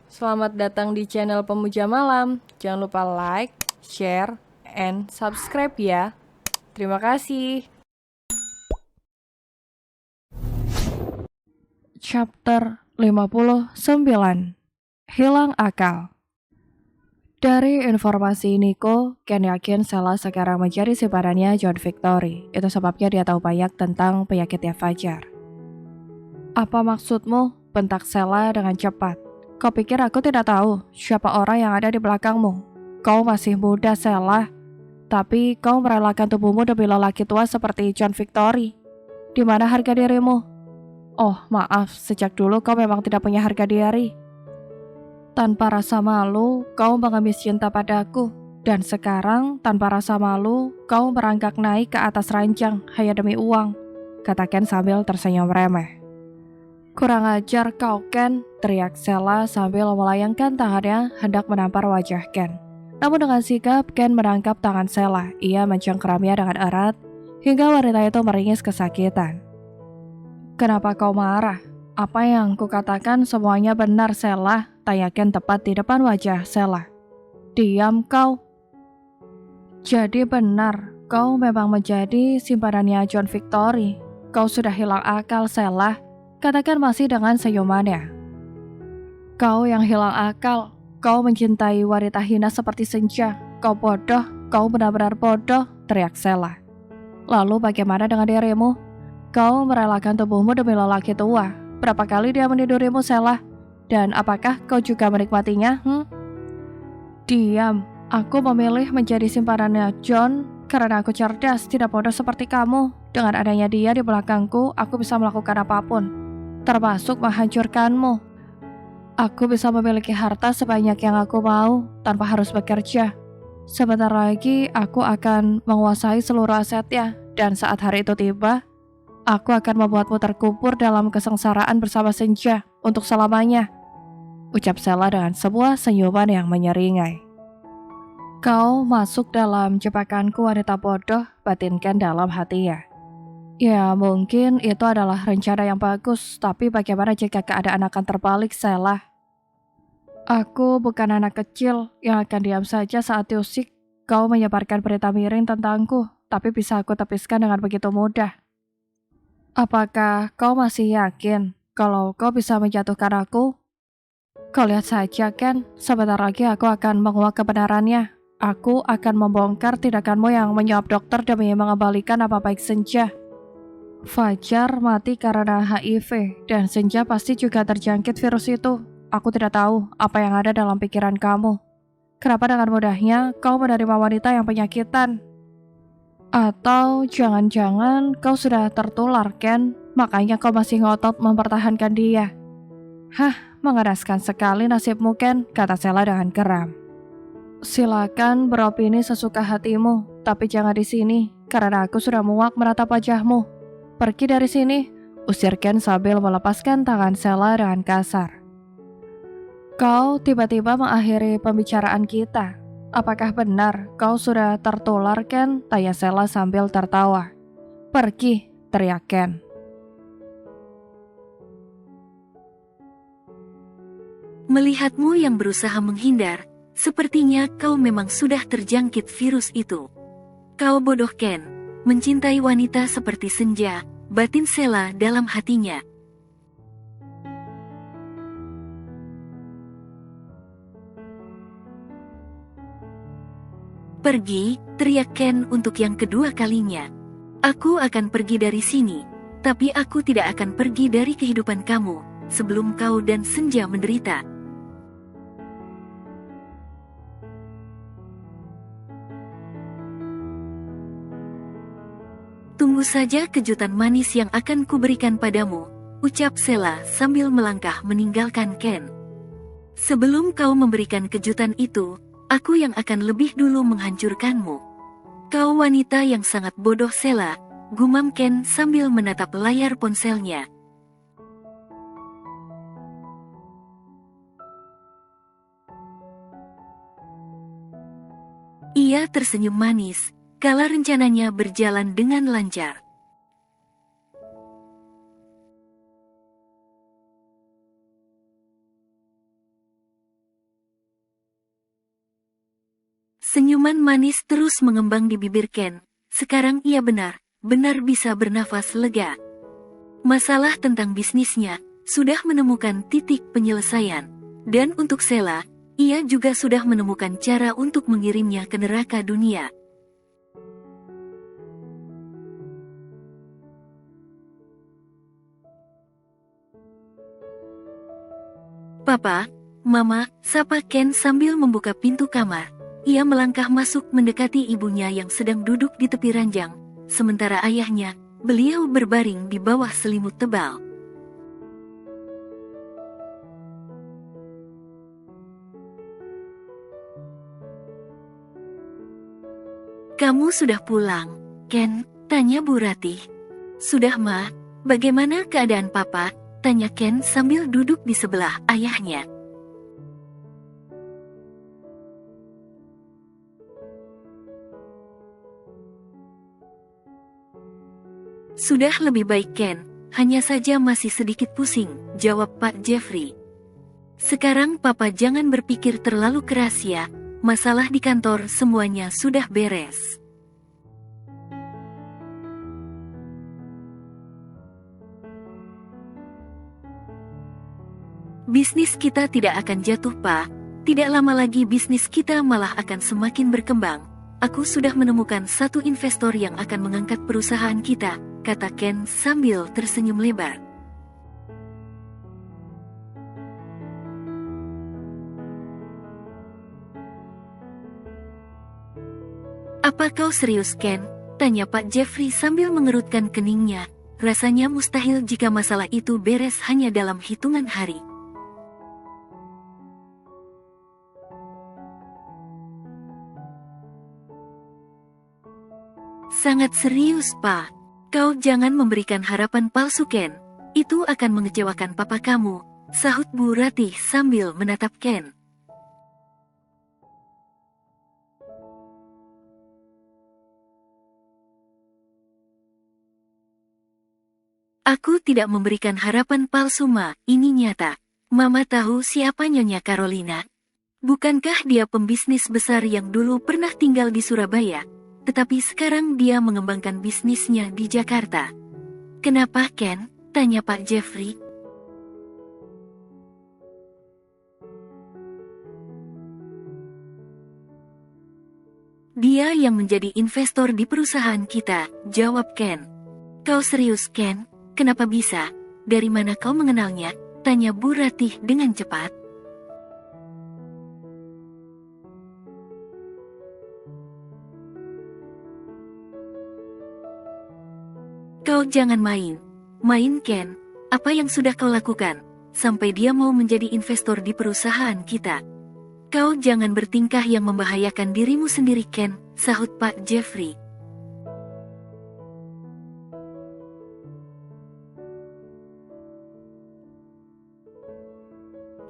Selamat datang di channel Pemuja Malam. Jangan lupa like, share, and subscribe ya. Terima kasih. Chapter 59. Hilang akal. Dari informasi Nico, Ken yakin Sela sekarang menjadi simpanannya John Victory. Itu sebabnya dia tahu banyak tentang penyakitnya Fajar. Apa maksudmu? Bentak Sela dengan cepat. Kau pikir aku tidak tahu siapa orang yang ada di belakangmu? Kau masih muda, Sela. Tapi kau merelakan tubuhmu demi lelaki tua seperti John Victory. Di mana harga dirimu? Oh, maaf, sejak dulu kau memang tidak punya harga diri. Tanpa rasa malu, kau mengemis cinta padaku. Dan sekarang, tanpa rasa malu, kau merangkak naik ke atas ranjang hanya demi uang, kata Ken sambil tersenyum remeh. Kurang ajar kau, Ken, teriak Sela sambil melayangkan tangannya hendak menampar wajah Ken. Namun dengan sigap, Ken menangkap tangan Sela. Ia mencengkeramnya dengan erat, hingga wanita itu meringis kesakitan. Kenapa kau marah? Apa yang kukatakan semuanya benar, Sela, tanya Ken tepat di depan wajah Sela. Diam kau. Jadi benar, kau memang menjadi simpanannya John Victory. Kau sudah hilang akal, Sela, katakan masih dengan senyumannya. Kau yang hilang akal, kau mencintai wanita hina seperti Senja. Kau bodoh, kau benar-benar bodoh, teriak Sela. Lalu bagaimana dengan dirimu? Kau merelakan tubuhmu demi lelaki tua. Berapa kali dia menidurimu, Sela? Dan apakah kau juga menikmatinya? Diam, aku memilih menjadi simpanannya John karena aku cerdas, tidak bodoh seperti kamu. Dengan adanya dia di belakangku, aku bisa melakukan apapun, termasuk menghancurkanmu. Aku bisa memiliki harta sebanyak yang aku mau tanpa harus bekerja. Sebentar lagi aku akan menguasai seluruh asetnya, dan saat hari itu tiba, aku akan membuatmu terkubur dalam kesengsaraan bersama Senja untuk selamanya, ucap Sela dengan sebuah senyuman yang menyeringai. Kau masuk dalam jebakanku, wanita bodoh, batinkan dalam hatinya. Ya, mungkin itu adalah rencana yang bagus, tapi bagaimana jika keadaan akan terbalik, Sela? Aku bukan anak kecil yang akan diam saja saat diusik. Kau menyebarkan berita miring tentangku, tapi bisa aku tepiskan dengan begitu mudah. Apakah kau masih yakin kalau kau bisa menjatuhkan aku? Kau lihat saja, Ken, sebentar lagi aku akan menguak kebenarannya. Aku akan membongkar tindakanmu yang menyuap dokter demi mengembalikan nama baik Senja. Fajar mati karena HIV, dan Senja pasti juga terjangkit virus itu. Aku tidak tahu apa yang ada dalam pikiran kamu. Kenapa dengan mudahnya kau menerima wanita yang penyakitan? Atau jangan-jangan kau sudah tertular, Ken, makanya kau masih ngotot mempertahankan dia. Hah, mengenaskan sekali nasibmu, Ken, kata Sela dengan geram. Silakan beropini sesuka hatimu, tapi jangan di sini, karena aku sudah muak meratap wajahmu. Pergi dari sini, usir Ken sambil melepaskan tangan Sela dengan kasar. Kau tiba-tiba mengakhiri pembicaraan kita. Apakah benar kau sudah tertular, Ken? Tanya Sela sambil tertawa. Pergi, teriak Ken. Melihatmu yang berusaha menghindar, sepertinya kau memang sudah terjangkit virus itu. Kau bodoh, Ken, mencintai wanita seperti Senja, batin Sela dalam hatinya. Pergi, teriak Ken untuk yang kedua kalinya. Aku akan pergi dari sini, tapi aku tidak akan pergi dari kehidupan kamu, sebelum kau dan Senja menderita. Tunggu saja kejutan manis yang akan kuberikan padamu, ucap Sela sambil melangkah meninggalkan Ken. Sebelum kau memberikan kejutan itu, aku yang akan lebih dulu menghancurkanmu. Kau wanita yang sangat bodoh, Sela, gumam Ken sambil menatap layar ponselnya. Ia tersenyum manis, kala rencananya berjalan dengan lancar. Senyuman manis terus mengembang di bibir Ken. Sekarang ia benar-benar bisa bernafas lega. Masalah tentang bisnisnya sudah menemukan titik penyelesaian. Dan untuk Sheila, ia juga sudah menemukan cara untuk mengirimnya ke neraka dunia. Papa, Mama, sapa Ken sambil membuka pintu kamar. Ia melangkah masuk mendekati ibunya yang sedang duduk di tepi ranjang. Sementara ayahnya, beliau berbaring di bawah selimut tebal. Kamu sudah pulang, Ken? Tanya Bu Ratih. Sudah, Ma. Bagaimana keadaan Papa? Tanya Ken sambil duduk di sebelah ayahnya. Sudah lebih baik Ken, hanya saja masih sedikit pusing, jawab Pak Jeffrey. Sekarang Papa jangan berpikir terlalu keras ya, masalah di kantor semuanya sudah beres. Bisnis kita tidak akan jatuh, Pak. Tidak lama lagi bisnis kita malah akan semakin berkembang. Aku sudah menemukan satu investor yang akan mengangkat perusahaan kita, kata Ken sambil tersenyum lebar. Apa kau serius, Ken? Tanya Pak Jeffrey sambil mengerutkan keningnya. Rasanya mustahil jika masalah itu beres hanya dalam hitungan hari. Sangat serius, Pak. Kau jangan memberikan harapan palsu, Ken. Itu akan mengecewakan papa kamu, sahut Bu Ratih sambil menatap Ken. Aku tidak memberikan harapan palsu, Ma. Ini nyata. Mama tahu siapa Nyonya Carolina? Bukankah dia pembisnis besar yang dulu pernah tinggal di Surabaya? Tetapi sekarang dia mengembangkan bisnisnya di Jakarta. Kenapa, Ken? Tanya Pak Jeffrey. Dia yang menjadi investor di perusahaan kita, jawab Ken. Kau serius, Ken? Kenapa bisa? Dari mana kau mengenalnya? Tanya Bu Ratih dengan cepat. Kau jangan main. Main, Ken. Apa yang sudah kau lakukan? Sampai dia mau menjadi investor di perusahaan kita. Kau jangan bertingkah yang membahayakan dirimu sendiri, Ken, sahut Pak Jeffrey.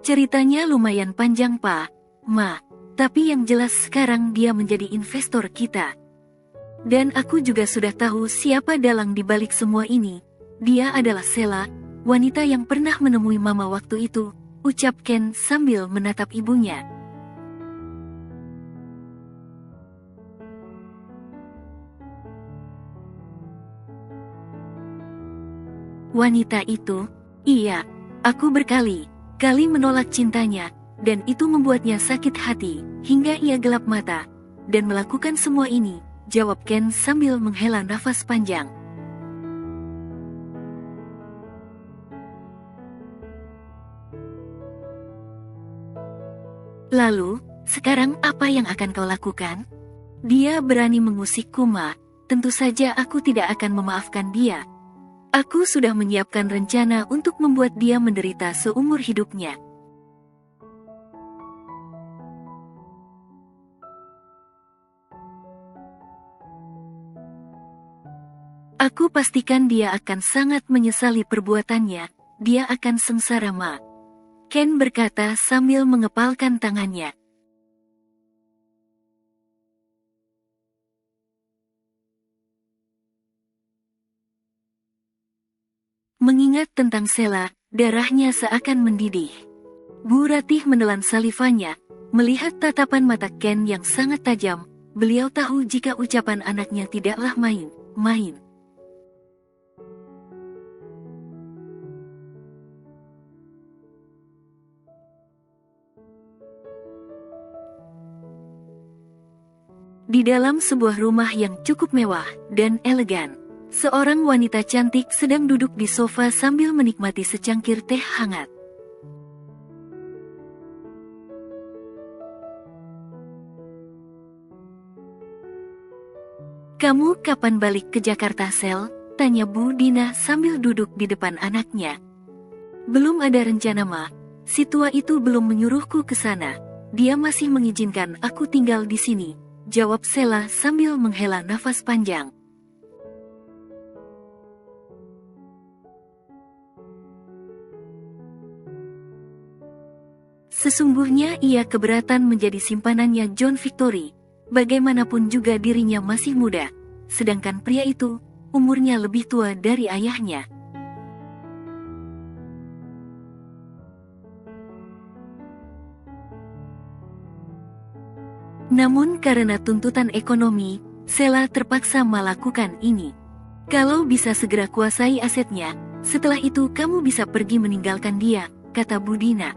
Ceritanya lumayan panjang, Pak. Ma, tapi yang jelas sekarang dia menjadi investor kita. Dan aku juga sudah tahu siapa dalang di balik semua ini. Dia adalah Sheila, wanita yang pernah menemui Mama waktu itu, ucap Ken sambil menatap ibunya. Wanita itu? Iya, aku berkali-kali menolak cintanya, dan itu membuatnya sakit hati, hingga ia gelap mata, dan melakukan semua ini. Jawab Ken sambil menghela nafas panjang. Lalu, sekarang apa yang akan kau lakukan? Dia berani mengusikku, Ma. Tentu saja aku tidak akan memaafkan dia. Aku sudah menyiapkan rencana untuk membuat dia menderita seumur hidupnya. Aku pastikan dia akan sangat menyesali perbuatannya. Dia akan sengsara, Ma. Ken berkata sambil mengepalkan tangannya. Mengingat tentang Sheila, darahnya seakan mendidih. Bu Ratih menelan salivanya, Melihat tatapan mata Ken yang sangat tajam, beliau tahu jika ucapan anaknya tidaklah main-main. Di dalam sebuah rumah yang cukup mewah dan elegan, seorang wanita cantik sedang duduk di sofa sambil menikmati secangkir teh hangat. "Kamu kapan balik ke Jakarta, Sel?" tanya Bu Dina sambil duduk di depan anaknya. "Belum ada rencana, Ma. Si tua itu belum menyuruhku ke sana. Dia masih mengizinkan aku tinggal di sini," jawab Sela sambil menghela nafas panjang. Sesungguhnya ia keberatan menjadi simpanannya John Victory. Bagaimanapun juga dirinya masih muda, sedangkan pria itu umurnya lebih tua dari ayahnya. Namun karena tuntutan ekonomi, Sela terpaksa melakukan ini. "Kalau bisa segera kuasai asetnya, setelah itu kamu bisa pergi meninggalkan dia," kata Budina.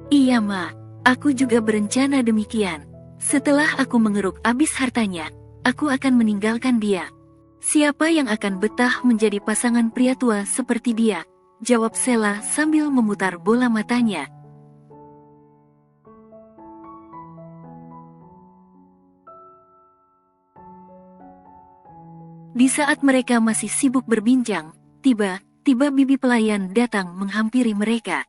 "Iya, Ma. Aku juga berencana demikian. Setelah aku mengeruk abis hartanya, aku akan meninggalkan dia. Siapa yang akan betah menjadi pasangan pria tua seperti dia?" jawab Sela sambil memutar bola matanya. Di saat mereka masih sibuk berbincang, tiba-tiba bibi pelayan datang menghampiri mereka.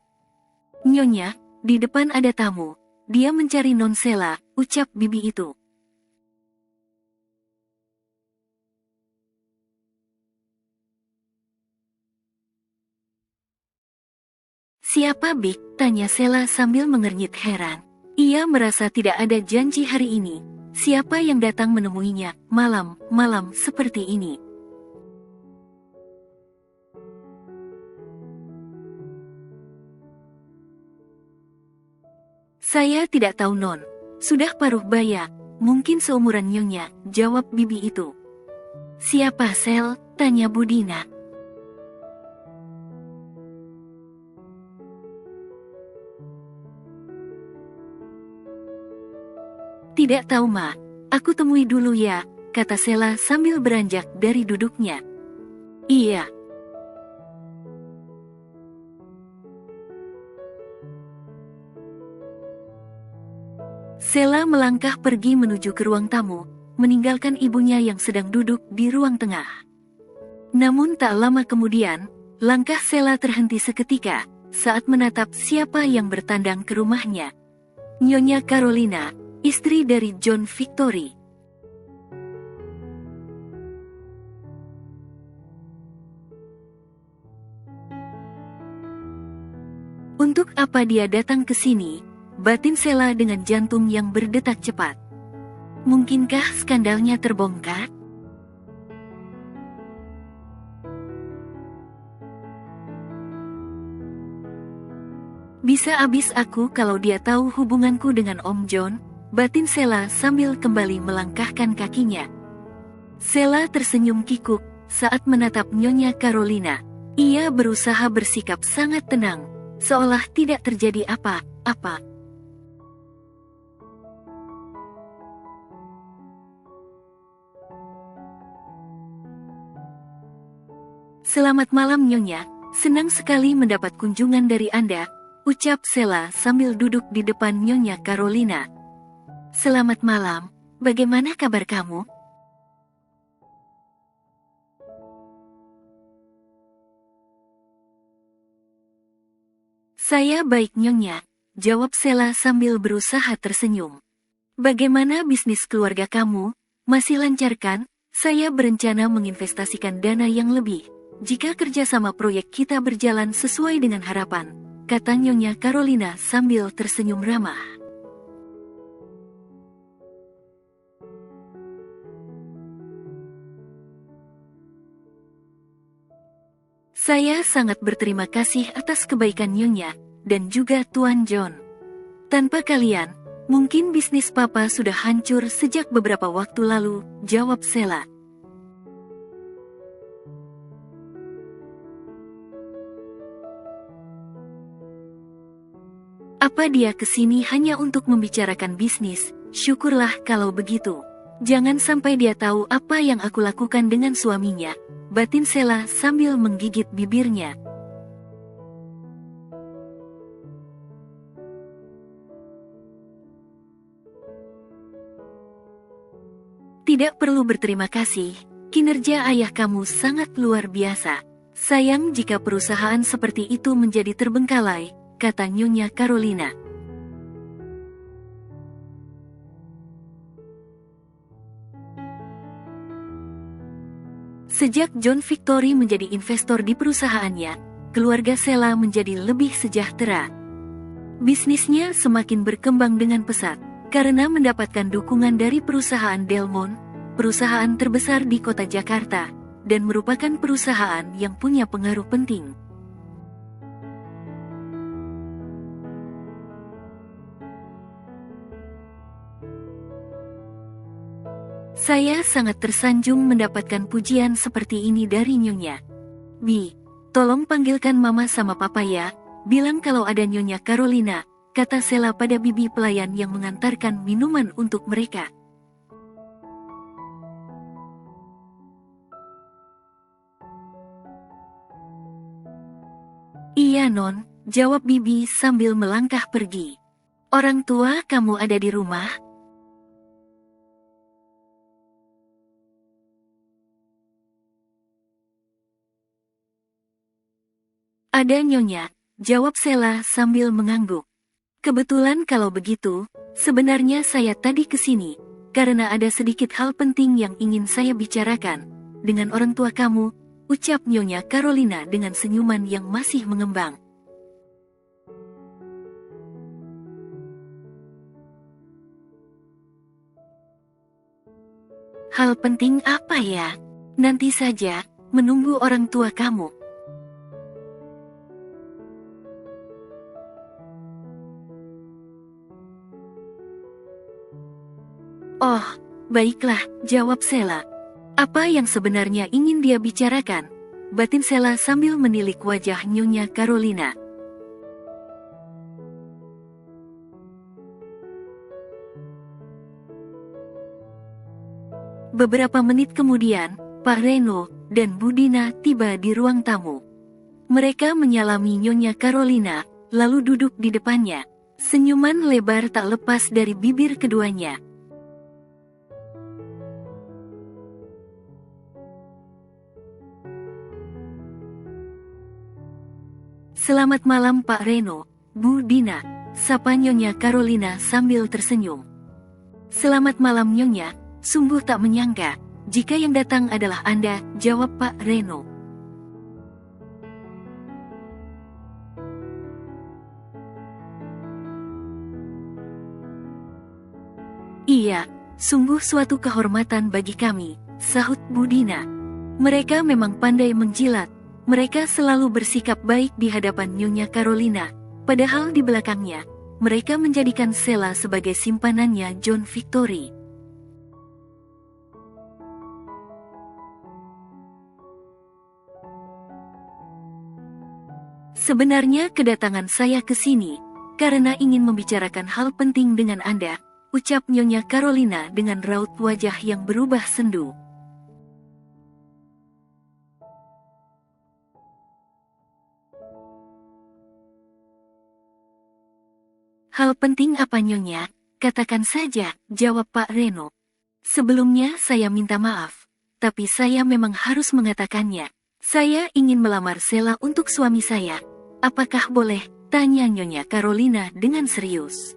"Nyonya, di depan ada tamu. Dia mencari Non Sela," ucap bibi itu. "Siapa, Bik?" tanya Sela sambil mengernyit heran. Ia merasa tidak ada janji hari ini. Siapa yang datang menemuinya malam-malam seperti ini? "Saya tidak tahu, Non. Sudah paruh baya, mungkin seumuran Nyonya," jawab bibi itu. "Siapa, Sel?" tanya Budina. "Tidak tahu, Ma. Aku temui dulu ya," kata Sela sambil beranjak dari duduknya. "Iya." Sela melangkah pergi menuju ke ruang tamu, meninggalkan ibunya yang sedang duduk di ruang tengah. Namun tak lama kemudian, langkah Sela terhenti seketika saat menatap siapa yang bertandang ke rumahnya. Nyonya Carolina, istri dari John Victory. Untuk apa dia datang ke sini? Batin Sela dengan jantung yang berdetak cepat. Mungkinkah skandalnya terbongkar? Bisa habis aku kalau dia tahu hubunganku dengan Om John, batin Sela sambil kembali melangkahkan kakinya. Sela tersenyum kikuk saat menatap Nyonya Carolina. Ia berusaha bersikap sangat tenang, seolah tidak terjadi apa-apa. "Selamat malam, Nyonya. Senang sekali mendapat kunjungan dari Anda," ucap Sela sambil duduk di depan Nyonya Carolina. "Selamat malam. Bagaimana kabar kamu?" "Saya baik, Nyonya," jawab Sela sambil berusaha tersenyum. "Bagaimana bisnis keluarga kamu? Masih lancar kan? Saya berencana menginvestasikan dana yang lebih jika kerjasama proyek kita berjalan sesuai dengan harapan," kata Nyonya Carolina sambil tersenyum ramah. Saya sangat berterima kasih atas kebaikan Nyonya, dan juga Tuan John. Tanpa kalian, mungkin bisnis Papa sudah hancur sejak beberapa waktu lalu, jawab Sheila. Apa dia kesini hanya untuk membicarakan bisnis? Syukurlah kalau begitu. Jangan sampai dia tahu apa yang aku lakukan dengan suaminya, batin Sheila sambil menggigit bibirnya. Tidak perlu berterima kasih, kinerja ayah kamu sangat luar biasa. Sayang jika perusahaan seperti itu menjadi terbengkalai, kata Nyonya Carolina. Sejak John Victory menjadi investor di perusahaannya, keluarga Sheila menjadi lebih sejahtera. Bisnisnya semakin berkembang dengan pesat, karena mendapatkan dukungan dari perusahaan Delmont, perusahaan terbesar di kota Jakarta, dan merupakan perusahaan yang punya pengaruh penting. Saya sangat tersanjung mendapatkan pujian seperti ini dari Nyonya. Bi, tolong panggilkan Mama sama Papa ya, bilang kalau ada Nyonya Carolina, kata Sheila pada bibi pelayan yang mengantarkan minuman untuk mereka. Iya Non, jawab bibi sambil melangkah pergi. Orang tua kamu ada di rumah? Ada Nyonya, jawab Sheila sambil mengangguk. Kebetulan kalau begitu, sebenarnya saya tadi kesini, karena ada sedikit hal penting yang ingin saya bicarakan dengan orang tua kamu, ucap Nyonya Carolina dengan senyuman yang masih mengembang. Hal penting apa ya? Nanti saja, menunggu orang tua kamu. Oh, baiklah, jawab Sheila. Apa yang sebenarnya ingin dia bicarakan? Batin Sheila sambil menilik wajah Nyonya Carolina. Beberapa menit kemudian, Pak Reno dan Bu Dina tiba di ruang tamu. Mereka menyalami Nyonya Carolina, lalu duduk di depannya. Senyuman lebar tak lepas dari bibir keduanya. Selamat malam Pak Reno, Bu Dina, sapa Nyonya Carolina sambil tersenyum. Selamat malam Nyonya, sungguh tak menyangka, jika yang datang adalah Anda, jawab Pak Reno. Iya, sungguh suatu kehormatan bagi kami, sahut Bu Dina. Mereka memang pandai menjilat, mereka selalu bersikap baik di hadapan Nyonya Carolina, padahal di belakangnya, mereka menjadikan Sheila sebagai simpanannya John Victory. Sebenarnya kedatangan saya ke sini, karena ingin membicarakan hal penting dengan Anda, ucap Nyonya Carolina dengan raut wajah yang berubah sendu. Hal penting apa Nyonya? Katakan saja, jawab Pak Reno. Sebelumnya saya minta maaf, tapi saya memang harus mengatakannya. Saya ingin melamar Sheila untuk suami saya. Apakah boleh? Tanya Nyonya Carolina dengan serius.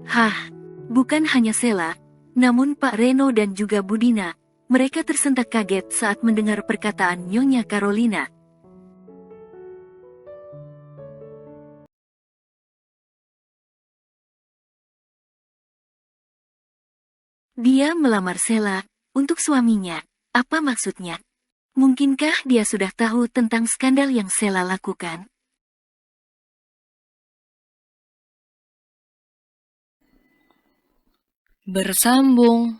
Hah, bukan hanya Sheila, namun Pak Reno dan juga Budina. Mereka tersentak kaget saat mendengar perkataan Nyonya Carolina. Dia melamar Sheila untuk suaminya. Apa maksudnya? Mungkinkah dia sudah tahu tentang skandal yang Sheila lakukan? Bersambung.